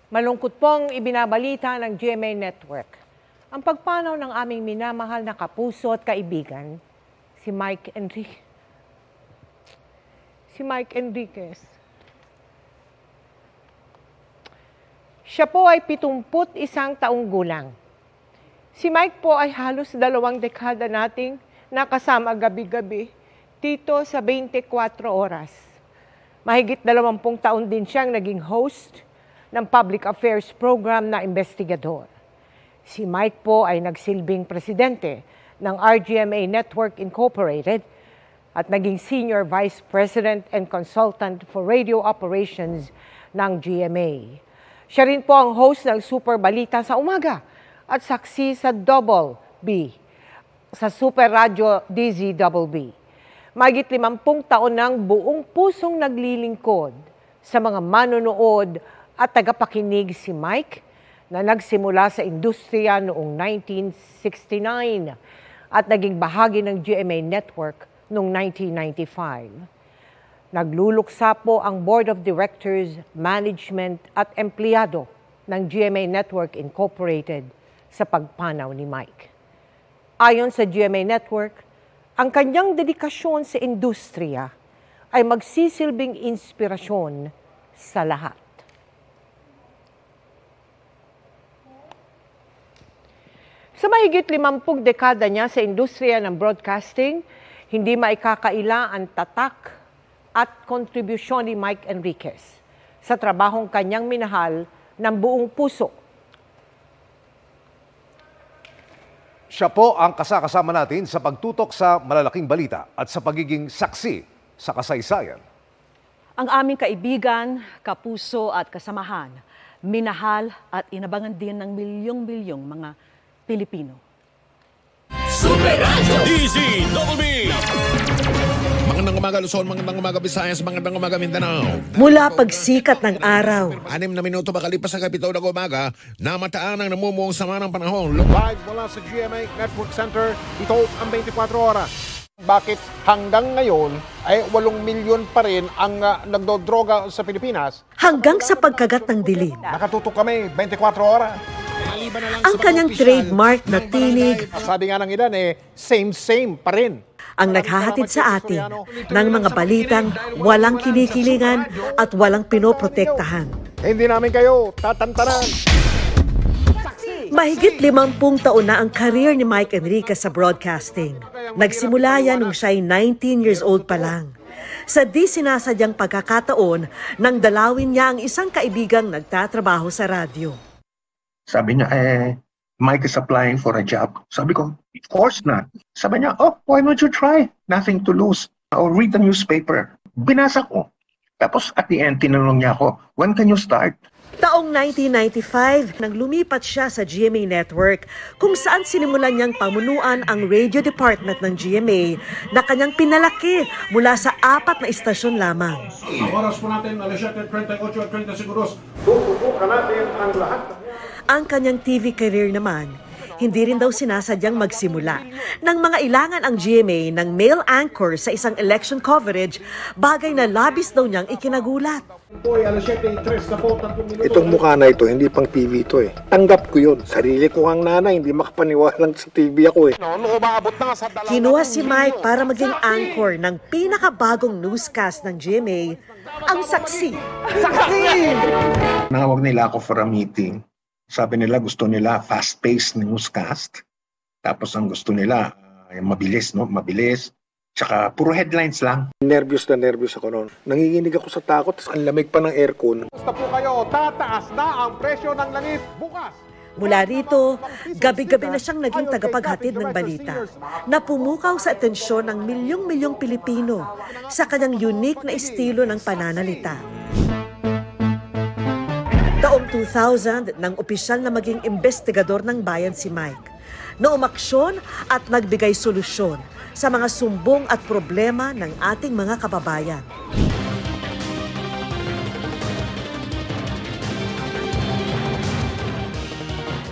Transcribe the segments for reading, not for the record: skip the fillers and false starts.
Malungkot pong ibinabalita ng GMA Network ang pagpanaw ng aming minamahal na kapuso at kaibigan, si Mike Enriquez. Siya po ay 71 taong gulang. Si Mike po ay halos 2 dekada nating nakasama gabi-gabi dito sa 24 oras. Mahigit 20 taon din siyang naging host ng public affairs program na investigador. Si Mike po ay nagsilbing presidente ng RGMA Network Incorporated at naging senior vice president and consultant for radio operations ng GMA. Siya rin po ang host ng Super Balita sa umaga at saksi sa Double B, sa Super Radio DZBB. Mahigit 50 taon ng buong pusong naglilingkod sa mga manonood at tagapakinig si Mike na nagsimula sa industriya noong 1969 at naging bahagi ng GMA Network noong 1995. Nagluluksa po ang Board of Directors, Management at Empleyado ng GMA Network Incorporated sa pagpanaw ni Mike. Ayon sa GMA Network, ang kanyang dedikasyon sa industriya ay magsisilbing inspirasyon sa lahat. Sa mahigit 50 dekada niya sa industriya ng broadcasting, hindi maikakaila ang tatak at kontribusyon ni Mike Enriquez sa trabahong kanyang minahal ng buong puso. Siya po ang kasama natin sa pagtutok sa malalaking balita at sa pagiging saksi sa kasaysayan. Ang aming kaibigan, kapuso at kasamahan, minahal at inabangan din ng milyong-milyong mga Pilipino. Super Radio DZBB. Magandang umaga Luzon, magandang umaga Visayas, magandang umaga Mindanao. Mula pagsikat ng araw, 6 na minuto makalipas sa kapitaw ng umaga, namataan ang namumuong sama ng panahon. Live mula sa GMA Network Center, ito ang 24 oras. Bakit hanggang ngayon ay 8 milyon pa rin ang nagdodroga sa Pilipinas? Hanggang sa pagkagat ng dilim. Nakatutok kami 24 oras. Ang kanyang trademark na tinig, sabi nga ng ilan same pa rin. Ang naghahatid sa atin ng mga balitang walang kinikilingan at walang pinoprotektahan. Hindi namin kayo tatantanan. Mahigit 50 taon na ang career ni Mike Enriquez sa broadcasting. Nagsimula yan nung siya'y 19 years old pa lang. Sa di sinasadyang pagkakataon, nang dalawin niya ang isang kaibigang nagtatrabaho sa radyo. Sabi niya, Mike is applying for a job. Sabi ko, of course not. Sabi niya, why don't you try? Nothing to lose. Or read the newspaper. Binasa ko. Tapos at the end, tinanong niya ako, when can you start? Taong 1995, nang lumipat siya sa GMA Network, kung saan sinimulan niyang pamunuan ang radio department ng GMA na kanyang pinalaki mula sa 4 na istasyon lamang. Ang oras po natin, 7:38 seguros. Tutubukan natin ang lahat. Ang kanyang TV career naman, hindi rin daw sinasadyang magsimula. Nang mga ilangan ang GMA ng male anchor sa isang election coverage, bagay na labis daw niyang ikinagulat. Itong mukha na ito, hindi pang TV ito eh. Tanggap ko yun. Sarili ko ang nanay, hindi makapaniwalang sa TV ako eh. Kinuha si Mike para maging anchor ng pinakabagong newscast ng GMA, ang Saksi. Nangawag nila ako for a meeting. Sabi nila gusto nila fast-paced newscast. Tapos ang gusto nila mabilis, no? Mabilis. Tsaka puro headlines lang. Nervyos ako noon. Nanginginig ako sa takot, tapos ang lamig pa ng aircon. Basta po kayo, tataas na ang presyo ng langit bukas. Mula rito, gabi-gabi na siyang naging tagapaghatid ng balita na pumukaw sa atensyon ng milyong-milyong Pilipino sa kanyang unique na estilo ng pananalita. Taong 2000, nang opisyal na maging investigador ng bayan si Mike, na umaksyon at nagbigay solusyon sa mga sumbong at problema ng ating mga kababayan.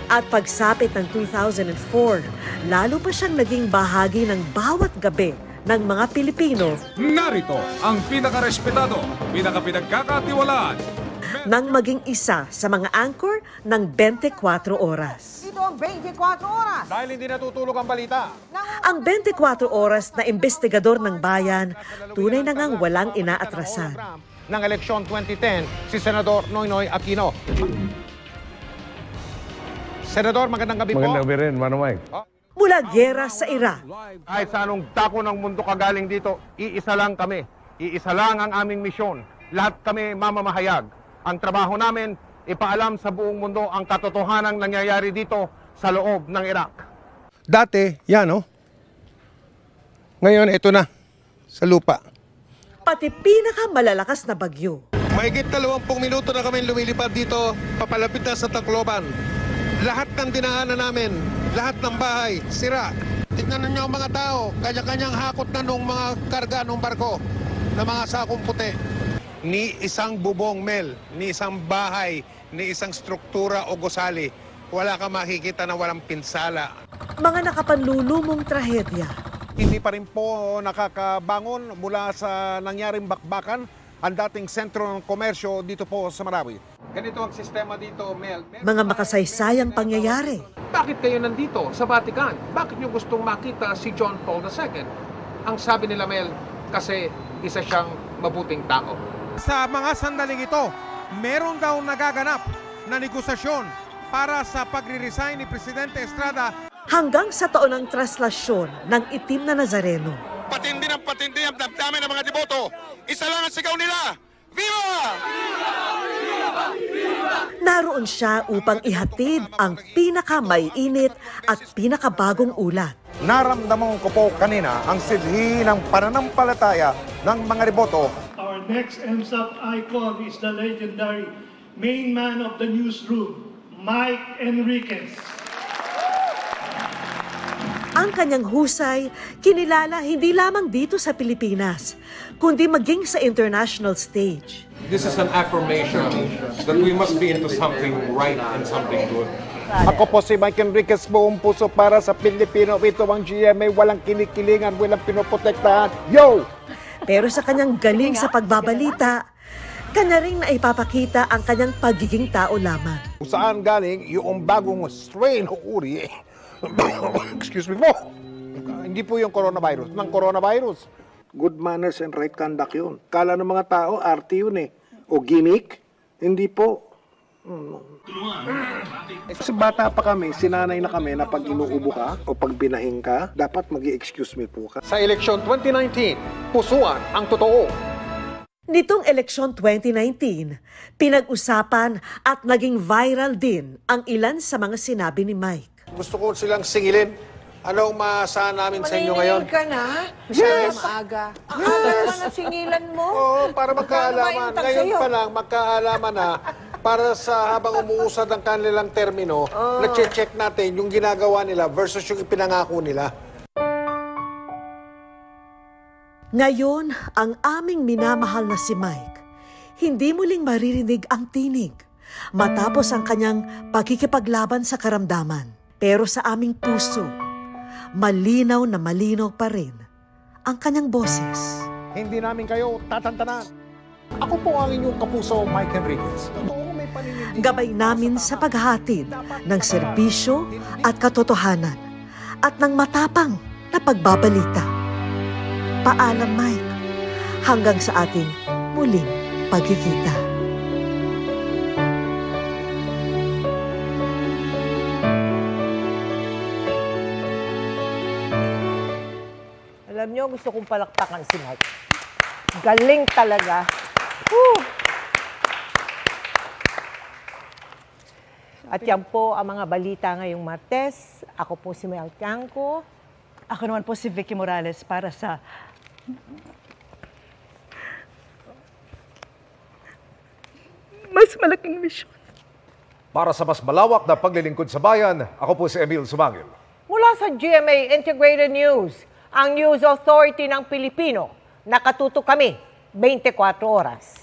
At pagsapit ng 2004, lalo pa siyang naging bahagi ng bawat gabi ng mga Pilipino. Narito ang pinakarespetado, pinakapinagkakatiwalaan, nang maging isa sa mga anchor ng 24 oras. Ito ang 24 oras. Dahil hindi natutulog ang balita. Ang 24 oras na investigador ng bayan, tunay na ngang walang inaatrasan. Ng eleksyon 2010, si Senador Noynoy Aquino. Senador, magandang gabi po. Magandang gabi rin, Manong Mike. Mula gyera sa Iraq, Kahit sa anong dako ng mundo kagaling dito, iisa lang kami. Iisa lang ang aming misyon. Lahat kami mamamahayag. Ang trabaho namin, ipaalam sa buong mundo ang katotohanang nangyayari dito sa loob ng Iraq. Dati, yan oh. Ngayon, ito na. Sa lupa. pati pinakamalalakas na bagyo. Mahigit 20 minuto na kami lumilipad dito, papalapit na sa Tacloban. Lahat ng dinaanan namin, lahat ng bahay, sira. Tignan ninyo ang mga tao, kanya-kanyang hakot na nung mga karga ng barko na mga sakong puti. Ni isang bubong, Mel, ni isang bahay, ni isang struktura o gusali, wala ka makikita na walang pinsala. Mga nakapanlulumong trahedya. Hindi pa rin po nakakabangon mula sa nangyaring bakbakan ang dating sentro ng komersyo dito po sa Marawi. Ganito ang sistema dito, Mel. Mga makasaysayang pangyayari. Bakit kayo nandito sa Vatican? Bakit nyo gustong makita si John Paul II? Ang sabi nila, Mel, kasi isa siyang mabuting tao. Sa mga sandaling ito, meron daw nagaganap na negosasyon para sa pagre-resign ni Presidente Estrada. Hanggang sa taon ng traslasyon ng itim na Nazareno. Patindi ang damdamin ng mga deboto. Isa lang ang sigaw nila. Viva! Naroon siya upang ihatid ang pinakamaiinit at pinakabagong ulat. Naramdaman ko po kanina ang sidhi ng pananampalataya ng mga deboto. Our next MSAP icon is the legendary main man of the newsroom, Mike Enriquez. Ang kanyang husay, kinilala hindi lamang dito sa Pilipinas, kundi maging sa international stage. This is an affirmation that we must be into something right and something good. Ako po si Mike Enriquez, buong puso para sa Pilipino. Ito ang GMA, walang kinikilingan, walang pinoprotektahan. Yo! Pero sa kanyang galing sa pagbabalita, kanya ring naipapakita ang kanyang pagiging tao lamang. Kung saan galing yung bagong strain o uri, excuse me po, hindi po yung coronavirus, ng coronavirus. Good manners and right conduct yun. Kala ng mga tao, arte yun eh. O gimmick. Hindi po. Kasi bata pa kami, sinanay na kami na pag inuubo ka o pag binahing ka, dapat mag-i-excuse me po ka. Sa eleksyon 2019, pusuan ang totoo. Nitong eleksyon 2019, pinag-usapan at naging viral din ang ilan sa mga sinabi ni Mike. Gusto ko silang singilin. Anong maasahan namin sa inyo ngayon? Maniningil ka na? Yes! Maaga. Yes! Ano singilan mo? Oo, para magkaalaman. Ngayon pa lang, magkaalaman na para sa habang umuusad ang kanilang termino, na-check natin yung ginagawa nila versus yung ipinangako nila. Ngayon, ang aming minamahal na si Mike, hindi muling maririnig ang tinig matapos ang kanyang pagkikipaglaban sa karamdaman. Pero sa aming puso, malinaw na malinaw pa rin ang kanyang boses. Hindi namin kayo tatantanan. Ako po ang inyong kapuso, Mike Enriquez. Totoo, may paninindigan. Gabay namin sa paghahatid ng serbisyo at katotohanan at ng matapang na pagbabalita. Paalam, Mike, hanggang sa ating muling pagkikita. Alam nyo, gusto kong palakpakan si Mike. Galing talaga. Woo! At yan po ang mga balita ngayong Martes. Ako po si Mel Tiangco. Ako naman po si Vicky Morales para sa mas malaking misyon. Para sa mas malawak na paglilingkod sa bayan, ako po si Emil Sumangil. Mula sa GMA Integrated News, ang News Authority ng Pilipino, nakatutok kami 24 oras.